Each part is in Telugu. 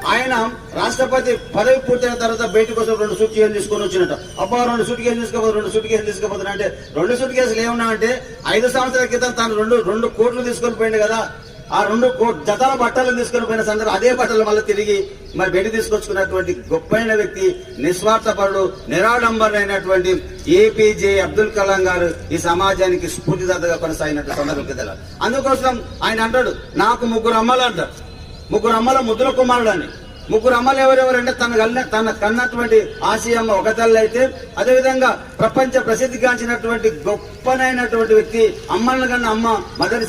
ఆయన రాష్ట్రపతి పదవి పూర్తయిన తర్వాత బయట కోసం 2 సూట్ కేసులు తీసుకొని వచ్చినట్టు. అబ్బా 2 సూట్ కేసులు తీసుకోపోతే 2 సూట్ కేసులు తీసుకుపోతున్నా అంటే 2 సూట్ కేసులు ఏమన్నా అంటే 5 సంవత్సరాల క్రితం తాను 2 కోట్లు తీసుకొని పోయింది కదా. ఆ 2 జతల బట్టలు తీసుకొని పోయిన సందర్భం అదే బట్టలు మళ్ళీ తిరిగి మరి బయట తీసుకొచ్చుకున్నటువంటి గొప్పైన వ్యక్తి, నిస్వార్థపరుడు, నిరాడంబరైనటువంటి ఏపీజే అబ్దుల్ కలాం గారు ఈ సమాజానికి స్ఫూర్తిదాతగా కొనసాగినట్టు సందర్భం కదా. అందుకోసం ఆయన అంటాడు, నాకు 3 అమ్మలు అంటారు. 3 అమ్మల ముద్దుల కుమారుడు అని. 3 అమ్మలు ఎవరెవరంటే తన కన్నటువంటి ఆసియమ్మ ఒక తల్లి అయితే, అదేవిధంగా ప్రపంచ ప్రసిద్ధిగాంచినటువంటి గొప్పనైనటువంటి వ్యక్తి అమ్మలను కన్నా అమ్మ మదర్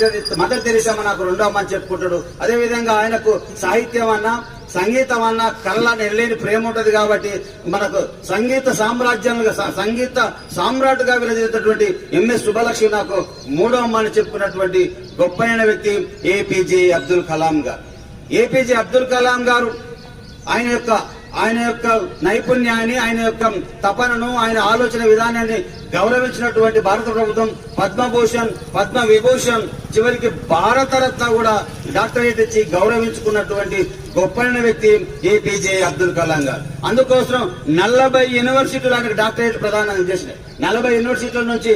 తెరీసమ్మ నాకు 2వ అమ్మ అని చెప్పుకుంటాడు. అదేవిధంగా ఆయనకు సాహిత్యం అన్నా సంగీతం అన్న కళ్ళని ఎల్లేని ప్రేమ ఉంటది కాబట్టి మనకు సంగీత సామ్రాజ్యంగా సంగీత సామ్రాట్గా విరచినటువంటి ఎంఎస్ సుబ్బలక్ష్మి నాకు 3వ అమ్మ అని చెప్పుకున్నటువంటి గొప్పైన వ్యక్తి ఏపీజే అబ్దుల్ కలాం గారు. ఏపీజే అబ్దుల్ కలాం గారు ఆయన యొక్క నైపుణ్యాన్ని, ఆయన యొక్క తపనను, ఆయన ఆలోచన విధానాన్ని గౌరవించినటువంటి భారత ప్రభుత్వం పద్మభూషణ్, పద్మ విభూషణ్, చివరికి భారతరత్న కూడా డాక్టరేట్ ఇచ్చి గౌరవించుకున్నటువంటి గొప్పైన వ్యక్తి ఏపీజే అబ్దుల్ కలాం గారు. అందుకోసం 40 యూనివర్సిటీలు ఆయనకు డాక్టరేట్ ప్రదానం చేసినాయి. 40 యూనివర్సిటీల నుంచి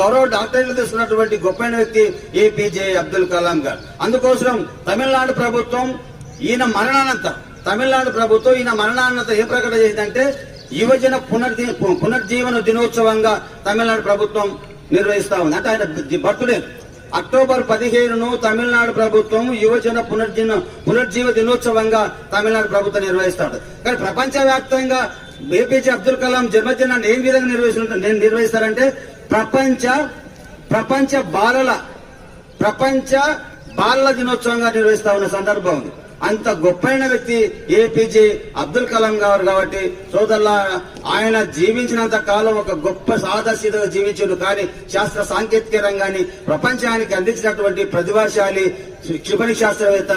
గౌరవ డాక్టరేట్లు తీసుకున్నటువంటి గొప్పైన వ్యక్తి ఏపీజే అబ్దుల్ కలాం గారు. అందుకోసం తమిళనాడు ప్రభుత్వం ఈయన మరణానంతరం ఏ ప్రకటన చేసిందంటే యువజన పునర్జీవన దినోత్సవంగా తమిళనాడు ప్రభుత్వం నిర్వహిస్తా ఉంది. అంటే ఆయన బర్త్డే అక్టోబర్ 15ను తమిళనాడు ప్రభుత్వం యువజన పునర్జీవ దినోత్సవంగా తమిళనాడు ప్రభుత్వం నిర్వహిస్తాడు. కానీ ప్రపంచవ్యాప్తంగా ఏపీజే అబ్దుల్ కలాం జన్మదినాన్ని ఏ విధంగా నిర్వహిస్తారంటే ప్రపంచ బాలల దినోత్సవంగా నిర్వహిస్తా ఉన్న సందర్భం ఉంది. అంత గొప్పైన వ్యక్తి ఏపీజే అబ్దుల్ కలాం గారు కాబట్టి సోదరులా, ఆయన జీవించినంత కాలం ఒక గొప్ప సాదాసీదగా జీవించాడు. కానీ శాస్త్ర సాంకేతిక రంగాన్ని ప్రపంచానికి అందించినటువంటి ప్రతిభాశాలి క్షిపణి శాస్త్రవేత్త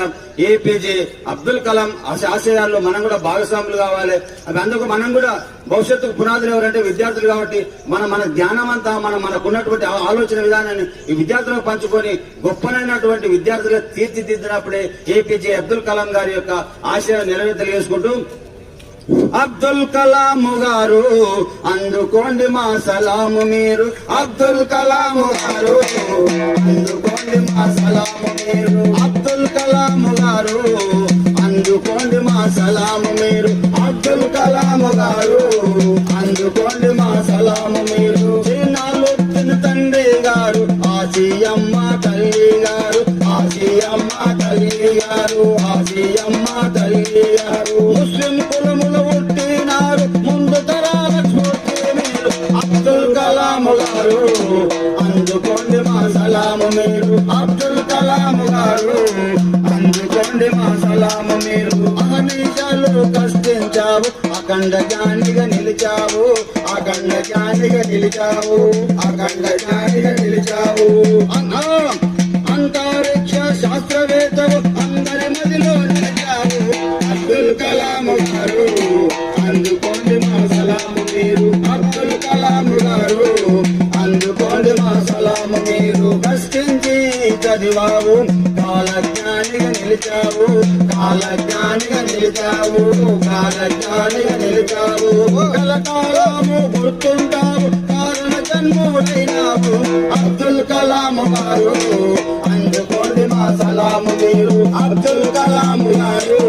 ఏపీజే అబ్దుల్ కలాం ఆశయాల్లో మనం కూడా భాగస్వాములు కావాలి. అందుకు మనం కూడా భవిష్యత్తుకు పునాదులు ఎవరంటే విద్యార్థులు కాబట్టి మన జ్ఞానం అంతా మనకున్నటువంటి ఆలోచన విధానాన్ని ఈ విద్యార్థులకు పంచుకొని గొప్పనైనటువంటి విద్యార్థులుగా తీర్చిదిద్దినప్పుడే ఏపీజే అబ్దుల్ కలాం గారి యొక్క ఆశయాలు నెరవేర్చలేసుకుంటూ, అబ్దుల్ కలాం గారు అందుకోండి మా సలాము మీరు, అబ్దుల్ కలాం గారు అందుకోండి మా సలాము మీరు, అబ్దుల్ కలాం గారు అందుకోండి మా సలాము మీరు, అబ్దుల్ కలాం గారు అందుకోండి మా సలాము మీరు. చిన్నాలు తండ్రి గారు ఆసియమ్మ తల్లి గారు, ఆసియమ్మ తల్లి గారు, ఆసియమ్మ తల్లి గారు. ముస్లిం కులములు పుట్టినారు ముందు తరాల స్ఫూర్తి మీరు, అబ్దుల్ కలాం గారు అందుకోండి మా సలాము మీరు, అబ్దుల్ కలాం గారు అందుకోండి మా సలాము మీరు. అహర్నిశలు కష్టించావు, అఖండ జ్ఞానిగా నిలిచావు, అఖండ జ్ఞానిగా నిలిచావు, అఖండ జ్ఞానిగా నిలిచావు. అంతరిక్ష శాస్త్రవేత్తవు అందరి మదిలో నిలిచావు, అబ్దుల్ కలాం గారు అందుకోండి మా సలాము మీరు, అబ్దుల్ కలాం గారు అందుకోండి మా సలాము మీరు. కష్టించి చదివావు, కాలజ్ఞానిగా నిలిచావు, కాలజ్ఞానిగా నిలిచావు, కాలజ్ఞానిగా నిలిచావు. కలకాలము గుర్తుంటావు, కారణ జన్ముడైనావు, అబ్దుల్ కలాం గారు అందుకోండి మా సలాము మీరు, అబ్దుల్ కలాం గారు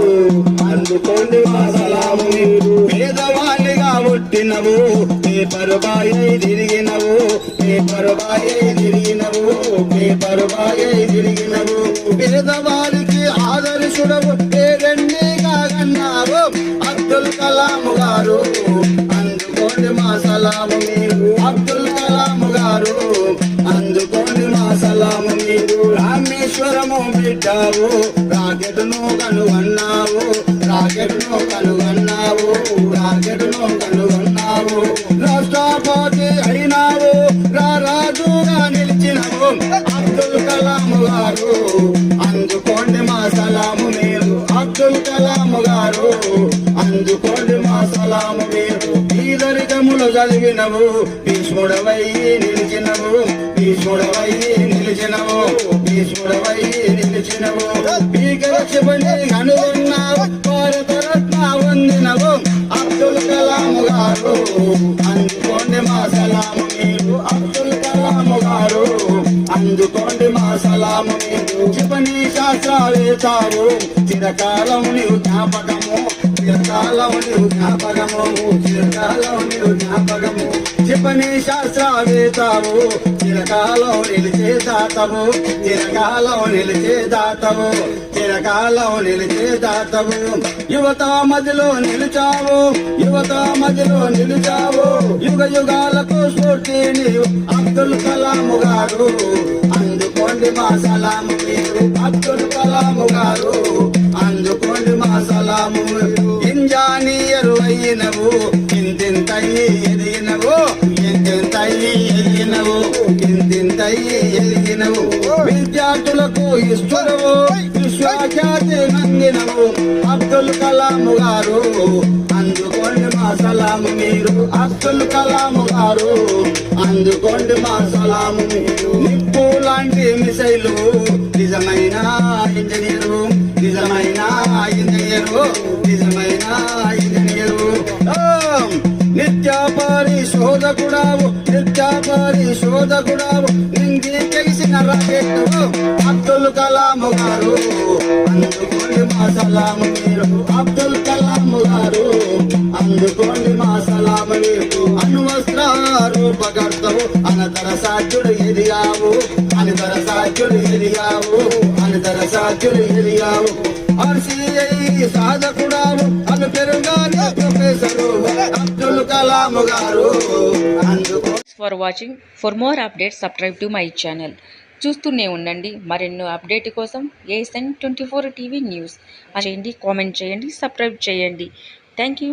అందుకోండి మా సలాము మీరు. పేదవాళ్ళిగా పుట్టినవు, పేపరుబాయి తిరిగినవు, పేపరుబాయి తిరిగినవు, పేపరుబాయి తిరిగినవు. పేదవారికి ఆదర్శుడవు, పేరెండిగా కన్నావు, అబ్దుల్ కలాం గారు అందుకోండి మా సలాము మీరు, అబ్దుల్ కలాం గారు అందుకోండి మా సలాము మీరు. రామేశ్వరము బిడ్డావు, రాకెట్ను కనుగొన్నావు, రాకెట్ను కనుగొన్నావు, రాకెట్ను కనుగొన్నావు. రాష్ట్రపతి అయినావు, రాజుగా నిలిచినవు, అబ్దుల్ కలాం గారు అందుకోండి మా సలాము మీరు, అబ్దుల్ కలాం గారు అందుకోండి మా సలాము మీరు. ఈదరికములు చదివినవు, భీష్ముడవై నిలిచినవు, భీష్ముడవై నిలిచినవు భీష్ముడవై నిలిచినవు భీకర క్షిపణి కనుగొన్నావు భారతరత్న వందినవు అబ్దుల్ కలాం గారు అందుకోండి మా సలాము మీరు అబ్దుల్ కలాం గారు అందుకోండి మా సలాము మీరు క్షిపణి శాస్త్రవేత్తావు చిరకాలం నీవు జ్ఞాపకము చిరకాలం నీవు జ్ఞాపకము చిరకాలం నీవు జ్ఞాపకము క్షిపణి శాస్త్రవేత్తావు చిరకాలం నిలిచే దాతవు చిరకాలం నిలిచే దాతవు చిరకాలం నిలిచే దాతవు యువత మధ్యలో నిలిచావు యువత మధ్యలో నిలిచావు యుగ యుగాలకు స్ఫూర్తి నీవు అబ్దుల్ కలాం గారు అందుకోండి మా సలాము మీరు అబ్దుల్ కలాం గారు అందుకోండి మా సలాము ఇంజనీరు అయినవు ఇంతింతయ్యి ఎదిగినవు ఇంతింతయ్యి ఎదిగినవు ఇంతింతయ్యి ఎదిగినవు విద్యార్థులకు ఇష్టడవు విశ్వఖ్యాతి నందినవు అబ్దుల్ కలాం గారు అందుకోండి మా సలాము మీరు అబ్దుల్ కలాం గారు అందుకోండి మా సలాము మీరు నిప్పు లాంటి మిసైలు నిజమైన ఇంజనీరు నిజమైన ఇంజనీరు నిజమైన ఇంజనీరు నిత్య పరిశోధకుడావు నిత్య పరిశోధకుడావు నింగి తెలిసిన రాకెట్టు అబ్దుల్ కలాం గారు అందుకోండి మా సలాము మీరు అబ్దుల్ కలాం గారు అందుకోండి మా సలాము మీరు అణువస్త్ర రూపకర్తవు అనతర సాధ్యుడు ఎదిగావు అనితర సాధ్యుడు ఎదిగావు అనితర సాధ్యుడు ఎదిగావు RCI సాధకుడావు అను పెరుగాని ప్రొఫెసరు అబ్దుల్ కలాం గారు అందుకో. For watching. For more updates, subscribe to my channel. చూస్తూనే ఉండండి మరెన్నో అప్డేట్ కోసం ASN 24 టీవీ న్యూస్ చేయండి, కామెంట్ చేయండి, సబ్స్క్రైబ్ చేయండి. Thank you.